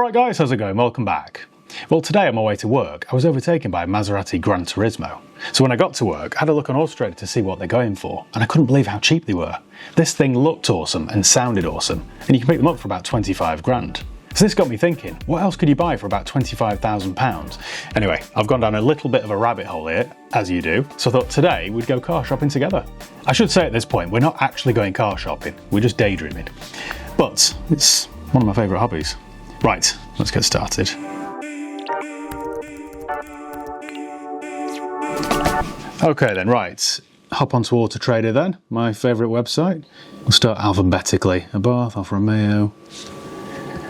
Alright guys, how's it going? Welcome back. Well, today on my way to work, I was overtaken by a Maserati GranTurismo. So when I got to work, I had a look on Autotrader to see what they're going for, and I couldn't believe how cheap they were. This thing looked awesome and sounded awesome, and you can pick them up for about 25 grand. So this got me thinking, what else could you buy for about £25,000? Anyway, I've gone down a little bit of a rabbit hole here, as you do, so I thought today we'd go car shopping together. I should say at this point, we're not actually going car shopping, we're just daydreaming. But it's one of my favourite hobbies. Right, let's get started. Okay then, right, hop onto Autotrader then, my favourite website. We'll start alphabetically. Abarth, Alfa Romeo.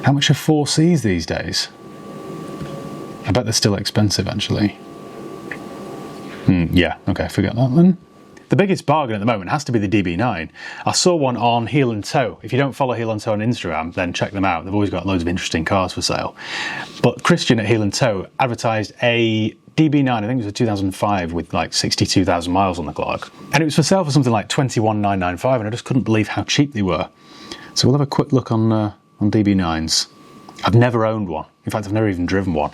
How much are 4Cs these days? I bet they're still expensive actually. Yeah, okay, forget that then. The biggest bargain at the moment has to be the DB9. I saw one on Heel and Toe. If you don't follow Heel and Toe on Instagram, then check them out. They've always got loads of interesting cars for sale. But Christian at Heel and Toe advertised a DB9, I think it was a 2005 with like 62,000 miles on the clock. And it was for sale for something like 21,995, and I just couldn't believe how cheap they were. So we'll have a quick look on DB9s. I've never owned one. In fact, I've never even driven one.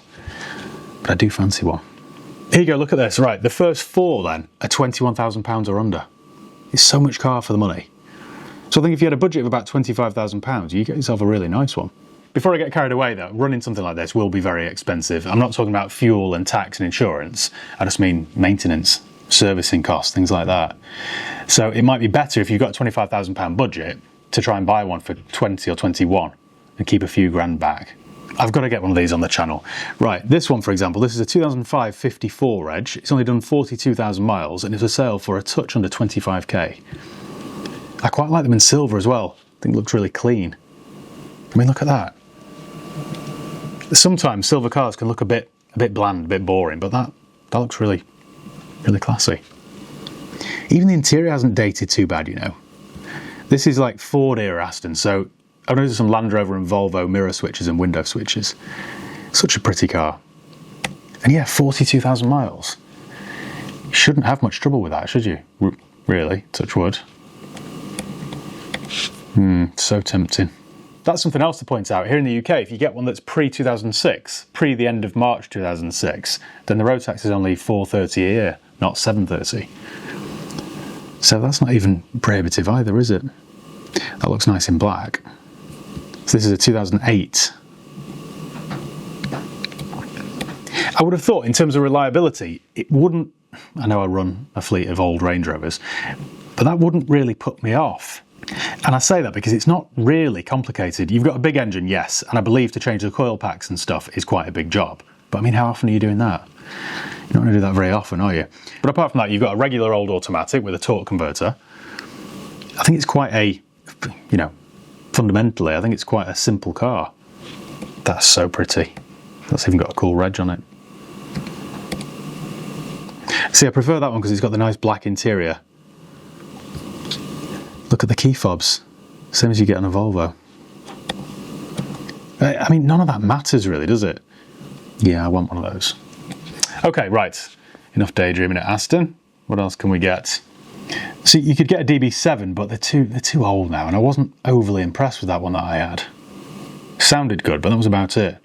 But I do fancy one. Here you go, look at this. Right, the first four then are £21,000 or under. It's so much car for the money. So I think if you had a budget of about £25,000, you get yourself a really nice one. Before I get carried away though, running something like this will be very expensive. I'm not talking about fuel and tax and insurance. I just mean maintenance, servicing costs, things like that. So it might be better if you've got a £25,000 budget to try and buy one for 20 or 21 and keep a few grand back. I've got to get one of these on the channel. Right, this one for example, this is a 2005 54 reg. It's only done 42,000 miles and it's for sale for a touch under 25k. I quite like them in silver as well. I think it looks really clean. I mean, look at that. Sometimes silver cars can look a bit bland, a bit boring, but that looks really classy. Even the interior hasn't dated too bad, you know. This is like Ford era Aston, so I've noticed some Land Rover and Volvo mirror switches and window switches. Such a pretty car. And yeah, 42,000 miles. You shouldn't have much trouble with that, should you? Really, touch wood. So tempting. That's something else to point out. Here in the UK, if you get one that's pre-2006, pre the end of March 2006, then the road tax is only £430 a year, not £730. So that's not even prohibitive either, is it? That looks nice in black. So this is a 2008. I would have thought in terms of reliability, it wouldn't, I know I run a fleet of old Range Rovers, but that wouldn't really put me off. And I say that because it's not really complicated. You've got a big engine, yes, and I believe to change the coil packs and stuff is quite a big job. But I mean, how often are you doing that? You're not going to do that very often, are you? But apart from that, you've got a regular old automatic with a torque converter. I think it's quite a, you know, fundamentally, I think it's quite a simple car. That's so pretty. That's even got a cool reg on it. See, I prefer that one because it's got the nice black interior. Look at the key fobs, same as you get on a Volvo. I mean, none of that matters really, does it? Yeah, I want one of those. Okay, right, enough daydreaming at Aston. What else can we get? See, you could get a DB7, but they're too old now, and I wasn't overly impressed with that one that I had. Sounded good, but that was about it.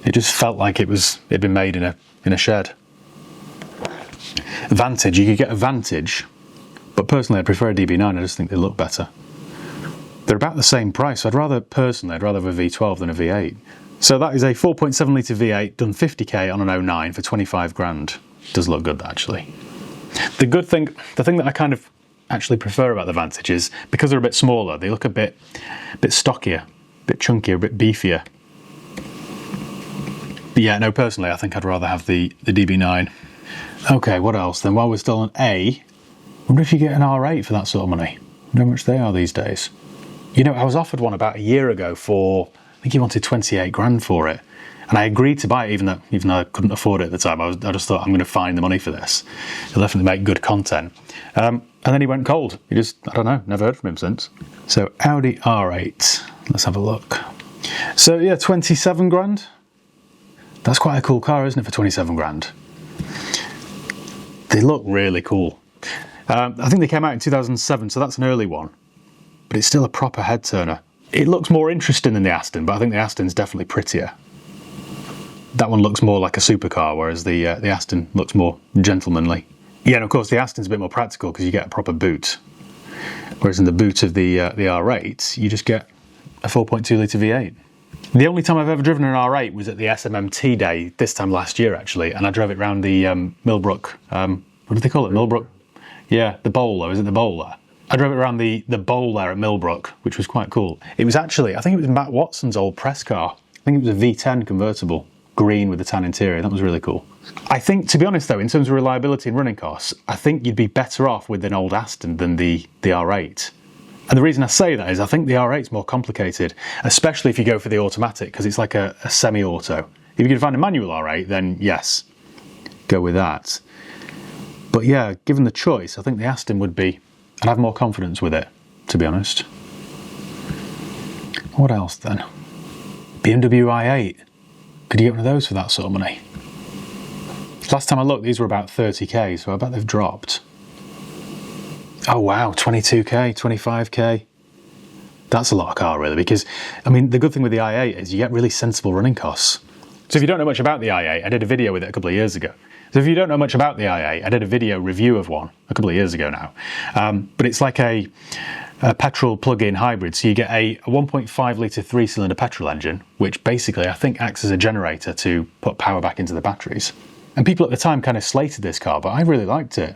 It just felt like it'd been made in a shed. Vantage, you could get a Vantage. But personally, I prefer a DB9, I just think they look better. They're about the same price, so I'd rather have a V12 than a V8. So that is a 4.7 litre V8, done 50k on an 09 for 25 grand. Does look good, actually. The thing that I kind of actually prefer about the Vantage is, because they're a bit smaller, they look a bit stockier, a bit chunkier, a bit beefier. But yeah, no, personally, I think I'd rather have the DB9. Okay, what else then? While we're still on A, I wonder if you get an R8 for that sort of money. I wonder how much they are these days. You know, I was offered one about a year ago for, I think he wanted 28 grand for it. And I agreed to buy it even though I couldn't afford it at the time. I just thought, I'm going to find the money for this. He'll definitely make good content. And then he went cold. He just, I don't know, never heard from him since. So Audi R8, let's have a look. So yeah, 27 grand. That's quite a cool car, isn't it, for 27 grand? They look really cool. I think they came out in 2007, so that's an early one. But it's still a proper head turner. It looks more interesting than the Aston, but I think the Aston's definitely prettier. That one looks more like a supercar, whereas the Aston looks more gentlemanly. Yeah, and of course the Aston's a bit more practical because you get a proper boot. Whereas in the boot of the R8, you just get a 4.2 litre V8. The only time I've ever driven an R8 was at the SMMT day, this time last year actually, and I drove it around the Millbrook, what do they call it, Millbrook? Yeah, the bowl though, is it the bowl there? I drove it around the bowl there at Millbrook, which was quite cool. It was actually, I think it was Matt Watson's old press car. I think it was a V10 convertible, green with a tan interior. That was really cool. I think, to be honest though, in terms of reliability and running costs, I think you'd be better off with an old Aston than the R8. And the reason I say that is I think the R8's more complicated, especially if you go for the automatic, because it's like a semi-auto. If you can find a manual R8, then yes, go with that. But yeah, given the choice, I think the Aston would be, I'd have more confidence with it, to be honest. What else then? BMW i8. Could you get one of those for that sort of money? Last time I looked, these were about 30k, so I bet they've dropped. Oh wow, 22k, 25k. That's a lot of car really, because, I mean, the good thing with the i8 is you get really sensible running costs. So if you don't know much about the i8, I did a video with it a couple of years ago. So if you don't know much about the i8, I did a video review of one a couple of years ago now. But it's like a petrol plug-in hybrid. So you get a 1.5 litre 3-cylinder petrol engine, which basically I think acts as a generator to put power back into the batteries. And people at the time kind of slated this car, but I really liked it.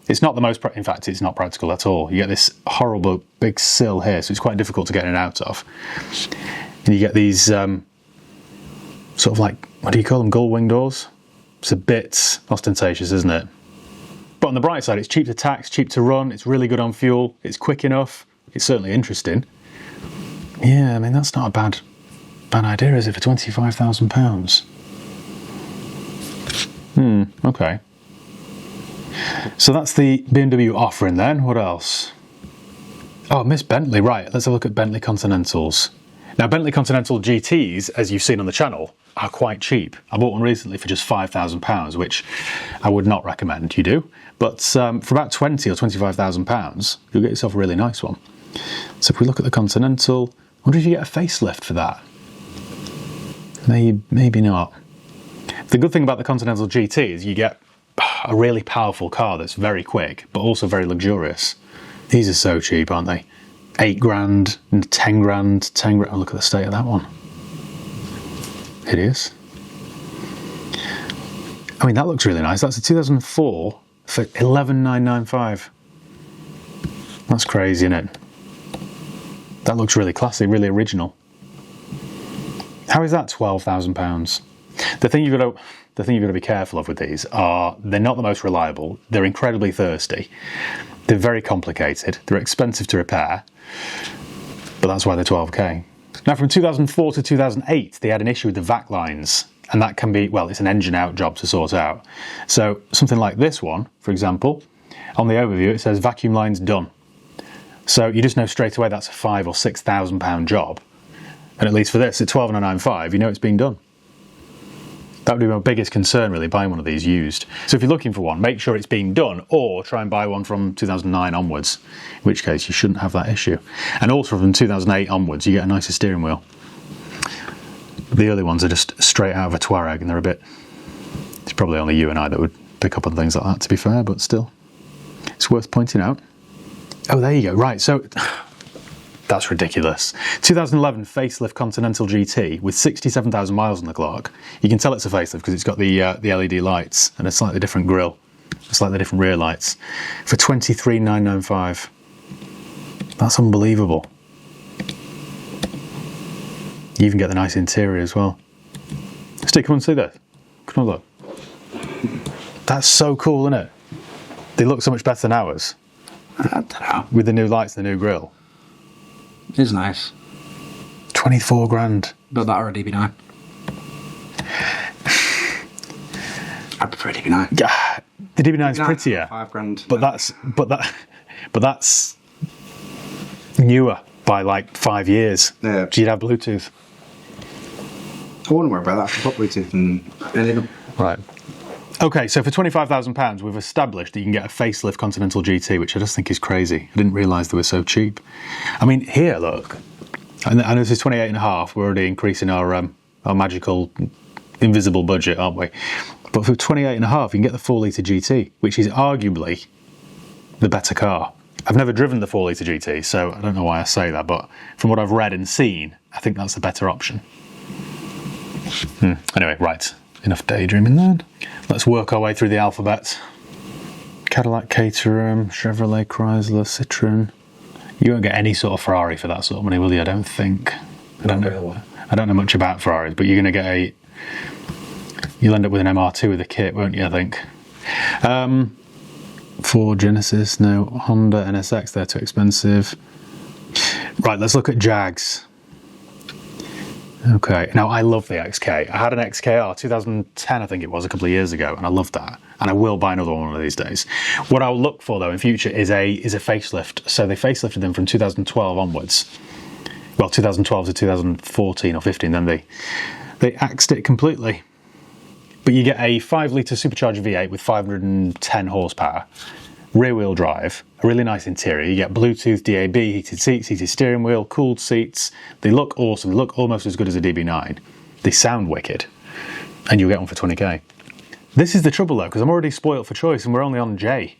It's not the most, in fact, it's not practical at all. You get this horrible big sill here, so it's quite difficult to get in and out of. And you get these sort of like, what do you call them, gull wing doors? It's a bit ostentatious, isn't it? But on the bright side, it's cheap to tax, cheap to run, it's really good on fuel, it's quick enough, it's certainly interesting. Yeah, I mean, that's not a bad idea, is it, for £25,000? Okay. So that's the BMW offering then. What else? Oh, Miss Bentley, right, let's have a look at Bentley Continentals. Now, Bentley Continental GTs, as you've seen on the channel, are quite cheap. I bought one recently for just £5,000, which I would not recommend you do. But for about £20,000 or £25,000, you'll get yourself a really nice one. So if we look at the Continental, I wonder if you get a facelift for that. Maybe not. The good thing about the Continental GT is you get a really powerful car that's very quick, but also very luxurious. These are so cheap, aren't they? 8 grand and 10 grand, 10 grand. Oh, look at the state of that one. Hideous. I mean, that looks really nice. That's a 2004 for 11,995. That's crazy, isn't it? That looks really classy, really original. How is that £12,000? The thing you've got to be careful of with these are they're not the most reliable. They're incredibly thirsty. They're very complicated. They're expensive to repair, but that's why they're 12k. Now, from 2004 to 2008, they had an issue with the vac lines, and that can be, well, it's an engine out job to sort out. So something like this one, for example, on the overview it says vacuum lines done. So you just know straight away that's a £5,000 or £6,000 job, and at least for this at 12,995, you know it's been done. That would be my biggest concern really, buying one of these used. So if you're looking for one, make sure it's being done, or try and buy one from 2009 onwards, in which case you shouldn't have that issue. And also from 2008 onwards, you get a nicer steering wheel. The early ones are just straight out of a Touareg, and they're a bit... It's probably only you and I that would pick up on things like that, to be fair, but still, it's worth pointing out. Oh, there you go. Right, so... That's ridiculous. 2011 facelift Continental GT with 67,000 miles on the clock. You can tell it's a facelift because it's got the LED lights and a slightly different grille, slightly different rear lights, for 23,995. That's unbelievable. You even get the nice interior as well. Steve, come and see that. Come on, look. That's so cool, isn't it? They look so much better than ours. I don't know. With the new lights and the new grille. It is nice. 24 grand. But that or a DB9. I prefer DB9. Yeah, the DB9's prettier. 5 grand. But that's newer by like 5 years. Yeah. So you'd have Bluetooth. I wouldn't worry about that. I can put Bluetooth and anything. Right. Okay, so for £25,000, we've established that you can get a facelift Continental GT, which I just think is crazy. I didn't realise they were so cheap. I mean, here, look, And I know this is 28.5. We're already increasing our magical invisible budget, aren't we? But for 28.5, you can get the 4-litre GT, which is arguably the better car. I've never driven the 4-litre GT, so I don't know why I say that, but from what I've read and seen, I think that's the better option. Anyway, right, enough daydreaming then. Let's work our way through the alphabet. Cadillac, Caterham, Chevrolet, Chrysler, Citroen. You won't get any sort of Ferrari for that sort of money, will you? I don't think. I don't know much about Ferraris, but you're going to get you'll end up with an MR2 with a kit, won't you, I think? Ford Genesis, no. Honda NSX, they're too expensive. Right, let's look at Jags. Okay, now I love the XK. I had an XKR 2010, I think it was, a couple of years ago, and I loved that. And I will buy another one of these days. What I'll look for though in future is a facelift. So they facelifted them from 2012 onwards. Well, 2012 to 2014 or 15. Then they axed it completely. But you get a 5-litre supercharged V8 with 510 horsepower, rear-wheel drive, a really nice interior. You get Bluetooth, DAB, heated seats, heated steering wheel, cooled seats. They look awesome. They look almost as good as a DB9. They sound wicked. And you'll get one for 20k. This is the trouble though, because I'm already spoilt for choice and we're only on J.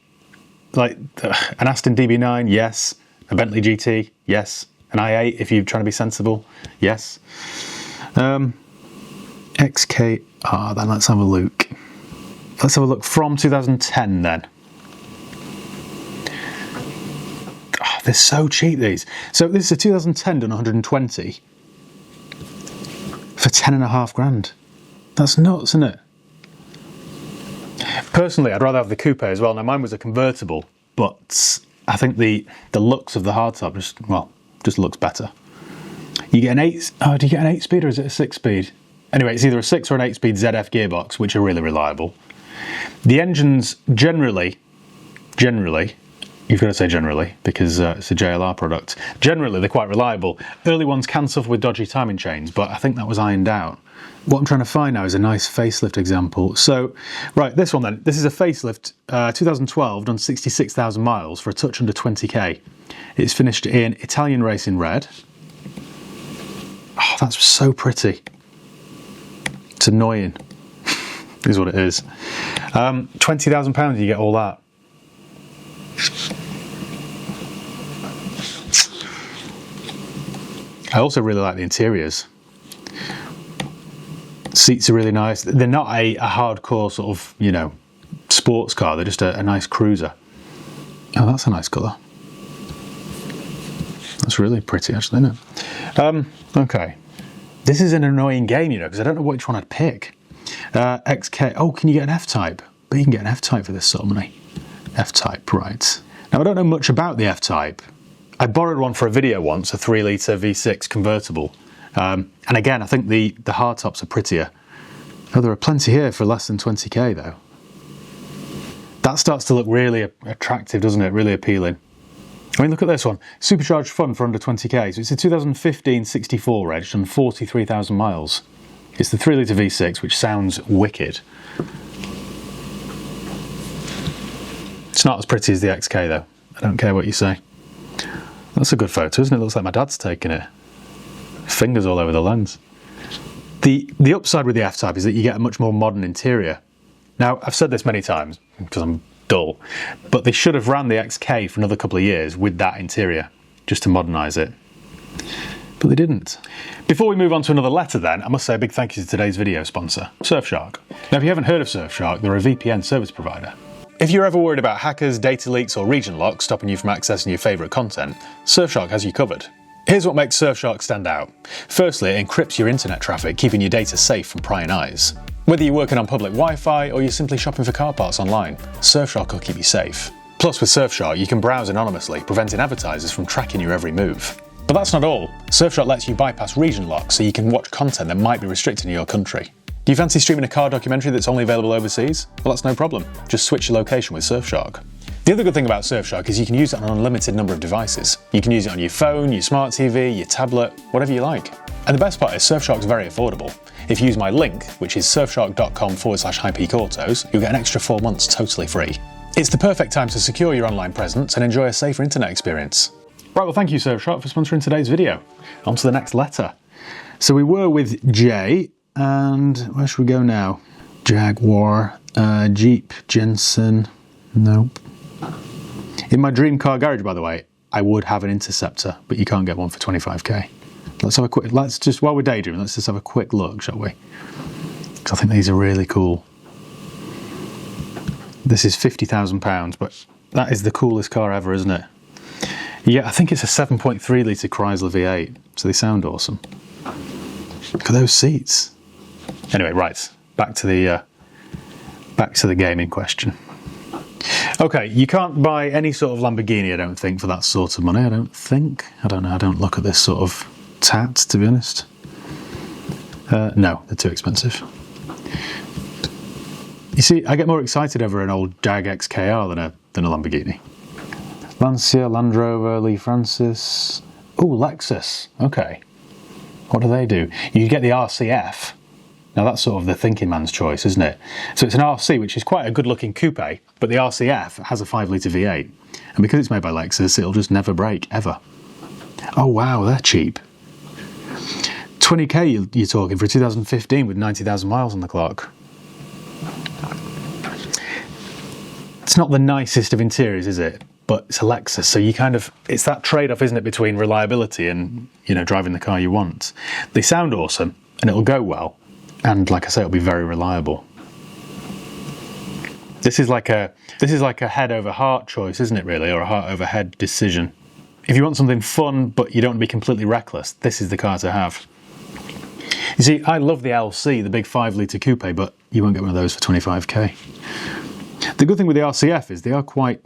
Like, an Aston DB9, yes. A Bentley GT, yes. An i8, if you're trying to be sensible, yes. XKR, then let's have a look. Let's have a look from 2010 then. Oh, they're so cheap, these. So this is a 2010 done 120 for 10.5 grand. That's nuts, isn't it? Personally, I'd rather have the coupe as well. Now mine was a convertible, but I think the looks of the hardtop just looks better. You get an 8. Oh, do you get an 8-speed or is it a 6-speed? Anyway, it's either a 6 or an 8-speed ZF gearbox, which are really reliable. The engines generally, you've got to say generally because it's a JLR product. Generally, they're quite reliable. Early ones can suffer with dodgy timing chains, but I think that was ironed out. What I'm trying to find now is a nice facelift example. So, right, this one then. This is a facelift, 2012, done 66,000 miles for a touch under 20k. It's finished in Italian racing red. Oh, that's so pretty. It's annoying, is what it is. £20,000, you get all that. I also really like the interiors. Seats are really nice. They're not a hardcore sort of, you know, sports car. They're just a nice cruiser. Oh, that's a nice colour. That's really pretty, actually, isn't it? Okay. This is an annoying game, you know, because I don't know which one I'd pick. XK. Oh, can you get an F-Type? But you can get an F-Type for this sort of money. F-Type, right. Now, I don't know much about the F-Type. I borrowed one for a video once, a 3-litre V6 convertible. And again, I think the hardtops are prettier. Oh, there are plenty here for less than 20k, though. That starts to look really attractive, doesn't it? Really appealing. I mean, look at this one. Supercharged fun for under 20k. So it's a 2015 64 reg, done 43,000 miles. It's the 3-litre V6, which sounds wicked. It's not as pretty as the XK, though. I don't care what you say. That's a good photo, isn't it? It looks like my dad's taking it. Fingers all over the lens. The upside with the F-Type is that you get a much more modern interior. Now, I've said this many times, because I'm dull, but they should have ran the XK for another couple of years with that interior, just to modernise it. But they didn't. Before we move on to another letter then, I must say a big thank you to today's video sponsor, Surfshark. Now, if you haven't heard of Surfshark, they're a VPN service provider. If you're ever worried about hackers, data leaks or region locks stopping you from accessing your favourite content, Surfshark has you covered. Here's what makes Surfshark stand out. Firstly, it encrypts your internet traffic, keeping your data safe from prying eyes. Whether you're working on public Wi-Fi or you're simply shopping for car parts online, Surfshark will keep you safe. Plus, with Surfshark, you can browse anonymously, preventing advertisers from tracking your every move. But that's not all. Surfshark lets you bypass region locks so you can watch content that might be restricted in your country. Do you fancy streaming a car documentary that's only available overseas? Well, that's no problem. Just switch your location with Surfshark. The other good thing about Surfshark is you can use it on an unlimited number of devices. You can use it on your phone, your smart TV, your tablet, whatever you like. And the best part is Surfshark's very affordable. If you use my link, which is surfshark.com/highpeakautos, you'll get an extra 4 months totally free. It's the perfect time to secure your online presence and enjoy a safer internet experience. Right, well, thank you, Surfshark, for sponsoring today's video. On to the next letter. So we were with J, and where should we go now? Jaguar, Jeep, Jensen, nope. In my dream car garage, by the way, I would have an Interceptor, but you can't get one for 25k. Let's just, while we're daydreaming, let's just have a quick look, shall we? Because I think these are really cool. This is £50,000, but that is the coolest car ever, isn't it? Yeah, I think it's a 7.3 litre Chrysler V8, so they sound awesome. Look at those seats. Anyway, right, back to the game in question. Okay, you can't buy any sort of Lamborghini, I don't think, for that sort of money. I don't think. I don't know. I don't look at this sort of tat, to be honest. No, they're too expensive. You see, I get more excited over an old Jag XKR than a Lamborghini. Lancia, Land Rover, Lee Francis. Oh, Lexus. Okay. What do they do? You get the RCF. Now that's sort of the thinking man's choice, isn't it? So it's an RC, which is quite a good looking coupe, but the RCF has a 5 litre V8. And because it's made by Lexus, it'll just never break, ever. Oh wow, they're cheap. 20k you're talking for a 2015 with 90,000 miles on the clock. It's not the nicest of interiors, is it? But it's a Lexus, so you kind of, it's that trade-off, isn't it, between reliability and, you know, driving the car you want. They sound awesome, and it'll go well, and like I say, it'll be very reliable. This is like a head over heart choice, isn't it, really, or a heart over head decision. If you want something fun, but you don't want to be completely reckless, this is the car to have. You see, I love the LC, the big 5 litre coupe, but you won't get one of those for 25k. The good thing with the RCF is they're quite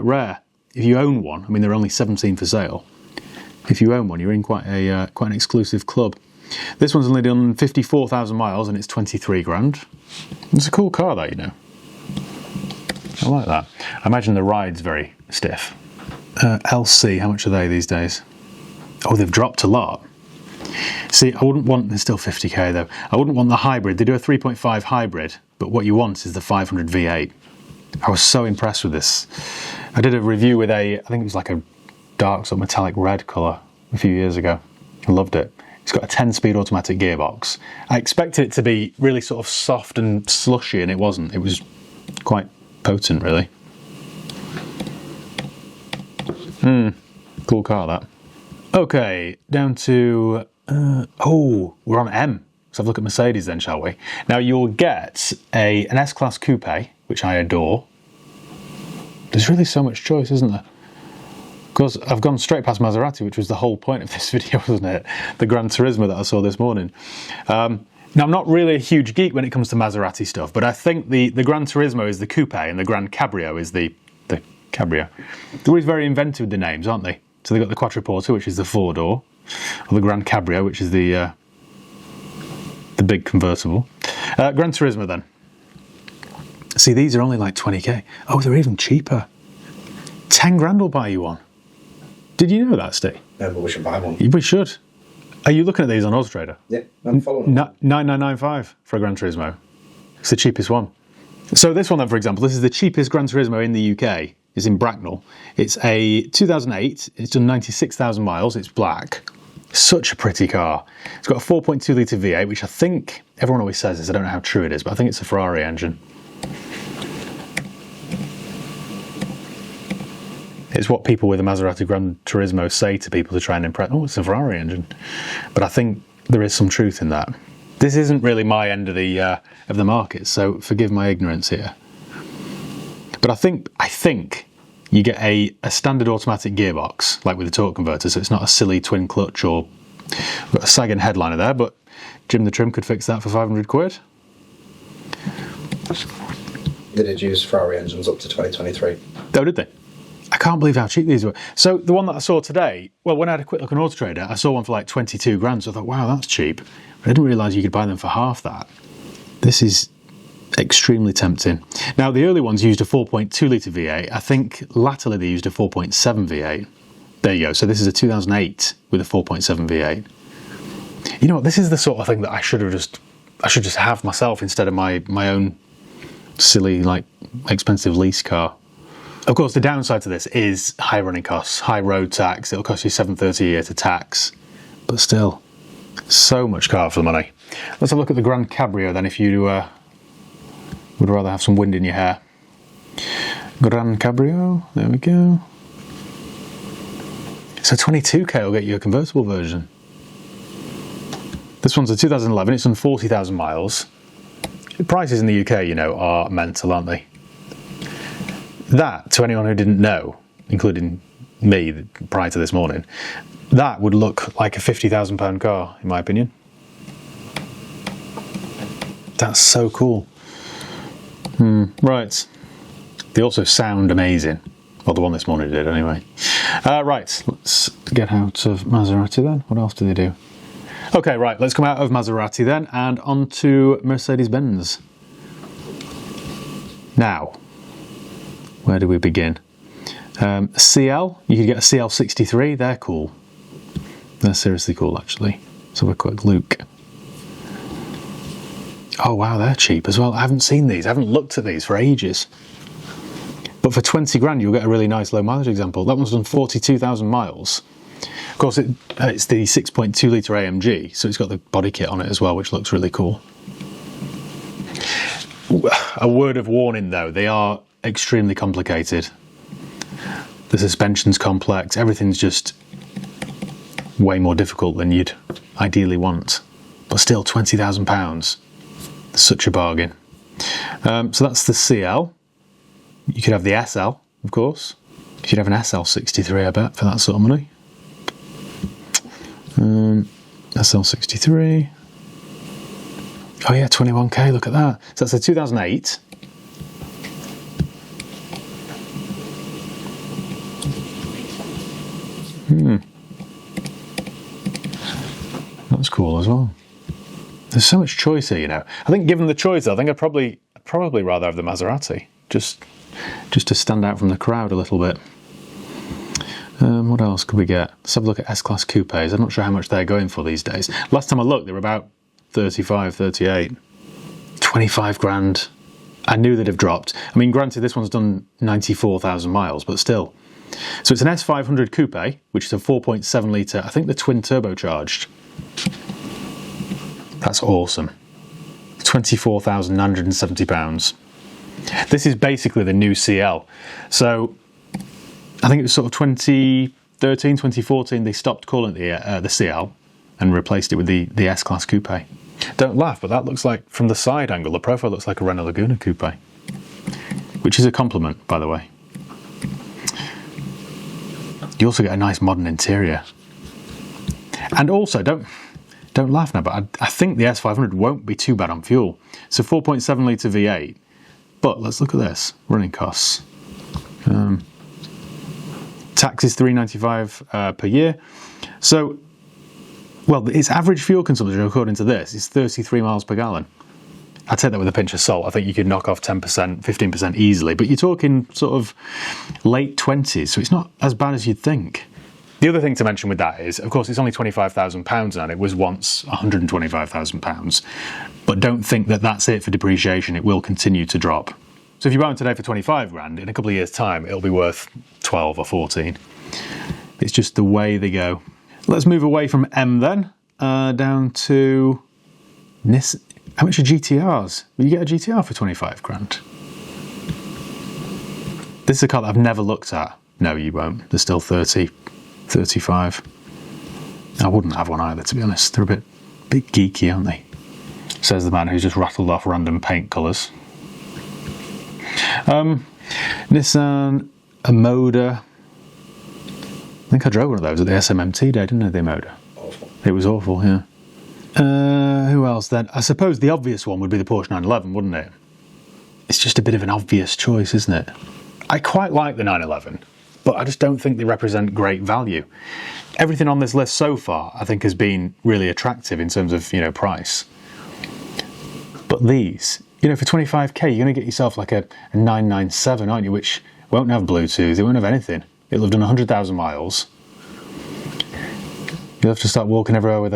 rare. If you own one, I mean, they're only 17 for sale. If you own one, you're in quite an exclusive club. This one's only done 54,000 miles and it's 23 grand. It's a cool car, that, you know. I like that. I imagine the ride's very stiff. LC, how much are they these days? Oh, they've dropped a lot. See, I wouldn't want, they're still 50k though. I wouldn't want the hybrid. They do a 3.5 hybrid, but what you want is the 500 V8. I was so impressed with this. I did a review with I think it was like a dark sort of metallic red colour a few years ago. I loved it. It's got a 10-speed automatic gearbox. I expected it to be really sort of soft and slushy, and it wasn't. It was quite potent, really. Cool car, that. Okay, down to... oh, we're on M. Let's have a look at Mercedes then, shall we? Now, you'll get an S-Class Coupe, which I adore. There's really so much choice, isn't there? Because I've gone straight past Maserati, which was the whole point of this video, wasn't it? The GranTurismo that I saw this morning. Now, I'm not really a huge geek when it comes to Maserati stuff, but I think the GranTurismo is the coupe and the Gran Cabrio is the Cabrio. They're always very inventive with the names, aren't they? So they've got the Quattroporta, which is the 4-door, or the Gran Cabrio, which is the big convertible. GranTurismo then. See, these are only like 20k. Oh, they're even cheaper. 10 grand will buy you one. Did you know that, Steve? No, but we should buy one. We should. Are you looking at these on Autotrader? Yeah, I'm following. 9995 for a GranTurismo. It's the cheapest one. So this one then, for example, this is the cheapest GranTurismo in the UK. It's in Bracknell. It's a 2008. It's done 96,000 miles. It's black. Such a pretty car. It's got a 4.2 litre V8, which I think everyone always says this. I don't know how true it is, but I think it's a Ferrari engine. It's what people with a Maserati GranTurismo say to people to try and impress. Oh, it's a Ferrari engine. But I think there is some truth in that. This isn't really my end of the market, so forgive my ignorance here. But I think you get a standard automatic gearbox, like with the torque converter, so it's not a silly twin clutch or got a sagging headliner there, but Jim the Trim could fix that for 500 quid. They did use Ferrari engines up to 2023. Oh, did they? I can't believe how cheap these were. So the one that I saw today, well, when I had a quick look on Autotrader, I saw one for like 22 grand, so I thought, wow, that's cheap. But I didn't realise you could buy them for half that. This is extremely tempting. Now, the early ones used a 4.2 litre V8. I think latterly they used a 4.7 V8. There you go. So this is a 2008 with a 4.7 V8. You know what? This is the sort of thing that I should just have myself instead of my own silly, like, expensive lease car. Of course, the downside to this is high running costs, high road tax. It'll cost you $730 a year to tax, but still, so much car for the money. Let's have a look at the Grand Cabrio then, if you would rather have some wind in your hair. Grand Cabrio, there we go. So 22k will get you a convertible version. This one's a 2011, it's done 40,000 miles. The prices in the UK, you know, are mental, aren't they? That, to anyone who didn't know, including me prior to this morning, that would look like a £50,000 car, in my opinion. That's so cool. Right. They also sound amazing. Well, the one this morning did anyway. Right, let's get out of Maserati then. What else do they do? Okay, right, let's come out of Maserati then and onto Mercedes-Benz. Now, where do we begin? CL, you could get a CL63, they're cool. They're seriously cool, actually. Let's have a quick look. Oh wow, they're cheap as well. I haven't seen these, I haven't looked at these for ages. But for 20 grand, you'll get a really nice low mileage example. That one's done 42,000 miles. Of course, it's the 6.2 litre AMG, so it's got the body kit on it as well, which looks really cool. A word of warning though, they are extremely complicated. The suspension's complex, everything's just way more difficult than you'd ideally want. But still, £20,000, such a bargain. So that's the CL. You could have the SL, of course. You could have an SL63, I bet, for that sort of money. SL63. Oh yeah, 21k, look at that. So that's a 2008. That's cool as well. There's so much choice here, you know. I think given the choice, I think I'd probably rather have the Maserati, just to stand out from the crowd a little bit. What else could we get? Let's have a look at S-Class coupes. I'm not sure how much they're going for these days. Last time I looked, they were about 35, 38. 25 grand. I knew they'd have dropped. I mean, granted, this one's done 94,000 miles, but still. So it's an S500 coupe, which is a 4.7 litre, I think the twin turbocharged. That's awesome. £24,970. This is basically the new CL. So I think it was sort of 2013, 2014, they stopped calling it the CL and replaced it with the S-Class coupe. Don't laugh, but that looks like, from the side angle, the profile looks like a Renault Laguna coupe, which is a compliment, by the way. You also get a nice modern interior. And also, don't laugh now, but I think the S500 won't be too bad on fuel. It's a 4.7 litre V8, but let's look at this, running costs. Tax is $395 per year. So, well, its average fuel consumption, according to this, is 33 miles per gallon. I take that with a pinch of salt. I think you could knock off 10%, 15% easily, but you're talking sort of late 20s, so it's not as bad as you'd think. The other thing to mention with that is, of course, it's only £25,000 and it was once £125,000. But don't think that that's it for depreciation. It will continue to drop. So if you buy one today for 25 grand, in a couple of years' time, it'll be worth 12 or 14. It's just the way they go. Let's move away from M then, down to Nissan. How much are GTRs? Will you get a GTR for 25 grand? This is a car that I've never looked at. No, you won't. They're still 30, 35. I wouldn't have one either, to be honest. They're a bit geeky, aren't they? Says the man who's just rattled off random paint colours. Nissan Moda. I think I drove one of those at the SMMT day, didn't I, the Moda? Awful. It was awful, yeah. Who else then? I suppose the obvious one would be the Porsche 911, wouldn't it? It's just a bit of an obvious choice, isn't it? I quite like the 911, but I just don't think they represent great value. Everything on this list so far, I think, has been really attractive in terms of, price. But these, for 25k, you're going to get yourself like a 997, aren't you? Which won't have Bluetooth, it won't have anything. It'll have done 100,000 miles. You'll have to start walking everywhere with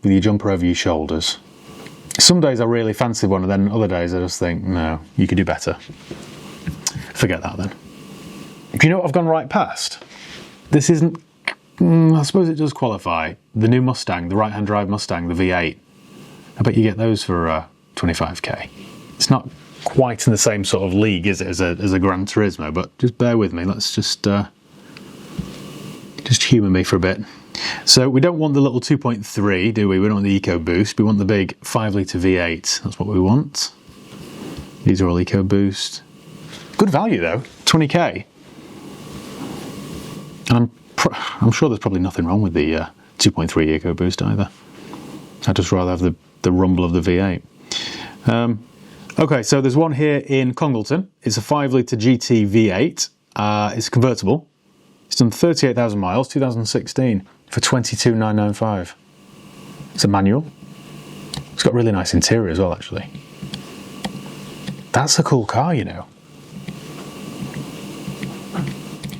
your jumper over your shoulders. Some days I really fancy one, and then other days I just think, no, you could do better. Forget that then. Do you know what I've gone right past? This isn't... I suppose it does qualify. The new Mustang, the right-hand drive Mustang, the V8. I bet you get those for 25k. It's not quite in the same sort of league, is it, as a Gran Turismo, but just bear with me. Let's just humour me for a bit. So we don't want the little 2.3, do we? We don't want the EcoBoost. We want the big 5-litre V8. That's what we want. These are all EcoBoost. Good value though, 20k. And I'm sure there's probably nothing wrong with the 2.3 EcoBoost either. I'd just rather have the rumble of the V8. Okay, so there's one here in Congleton. It's a 5-litre GT V8. It's convertible. It's done 38,000 miles, 2016, for 22,995. It's a manual. It's got really nice interior as well, actually. That's a cool car, you know.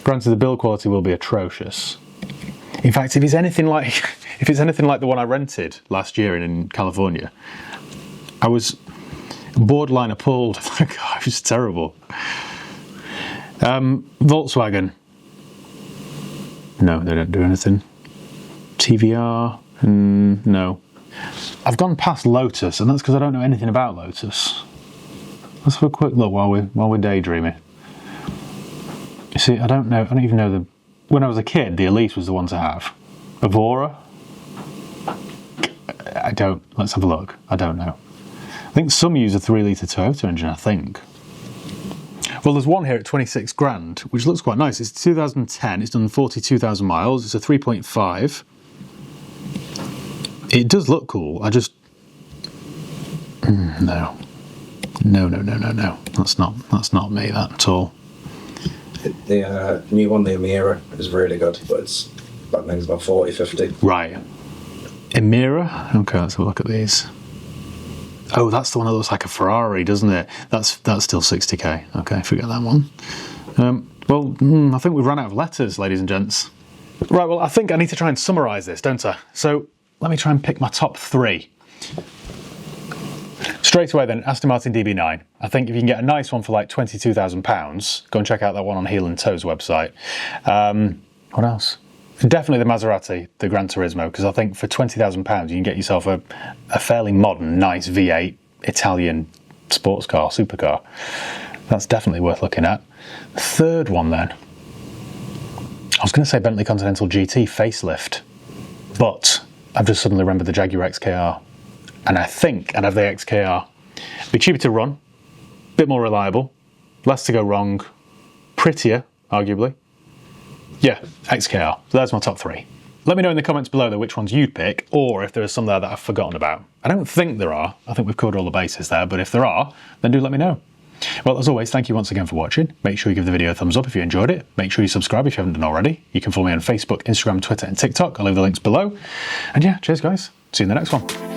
Granted, the build quality will be atrocious. In fact, if it's anything like the one I rented last year in California, I was borderline appalled. God, it was terrible. Volkswagen. No, they don't do anything. TVR. No. I've gone past Lotus, and that's because I don't know anything about Lotus. Let's have a quick look while we're daydreaming. You see, I don't even know when I was a kid, the Elite was the one to have. Evora? Let's have a look. I don't know. I think some use a 3-litre Toyota engine, I think. Well, there's one here at 26 grand, which looks quite nice. It's 2010, it's done 42,000 miles, it's a 3.5. It does look cool, I just... No. No. That's not me, that at all. The new one, the Emira, is really good, but it's about 40, 50. Right. Emira? Okay, let's have a look at these. Oh, that's the one that looks like a Ferrari, doesn't it? That's still 60k. Okay, forget that one. I think we've run out of letters, ladies and gents. Right, well, I think I need to try and summarise this, don't I? So let me try and pick my top 3. Straight away then, Aston Martin DB9. I think if you can get a nice one for like £22,000, go and check out that one on Heel and Toe's website. What else? Definitely the Maserati, the GranTurismo, because I think for £20,000 you can get yourself a fairly modern, nice V8 Italian sports car, supercar. That's definitely worth looking at. The third one then, I was going to say Bentley Continental GT facelift, but I've just suddenly remembered the Jaguar XKR. And I think I'd have the XKR. Be cheaper to run, bit more reliable, less to go wrong, prettier, arguably. Yeah, XKR. So that's my top 3. Let me know in the comments below though which ones you'd pick, or if there are some there that I've forgotten about. I don't think there are. I think we've covered all the bases there, but if there are, then do let me know. Well, as always, thank you once again for watching. Make sure you give the video a thumbs up if you enjoyed it. Make sure you subscribe if you haven't done already. You can follow me on Facebook, Instagram, Twitter and TikTok. I'll leave the links below. And yeah, cheers guys. See you in the next one.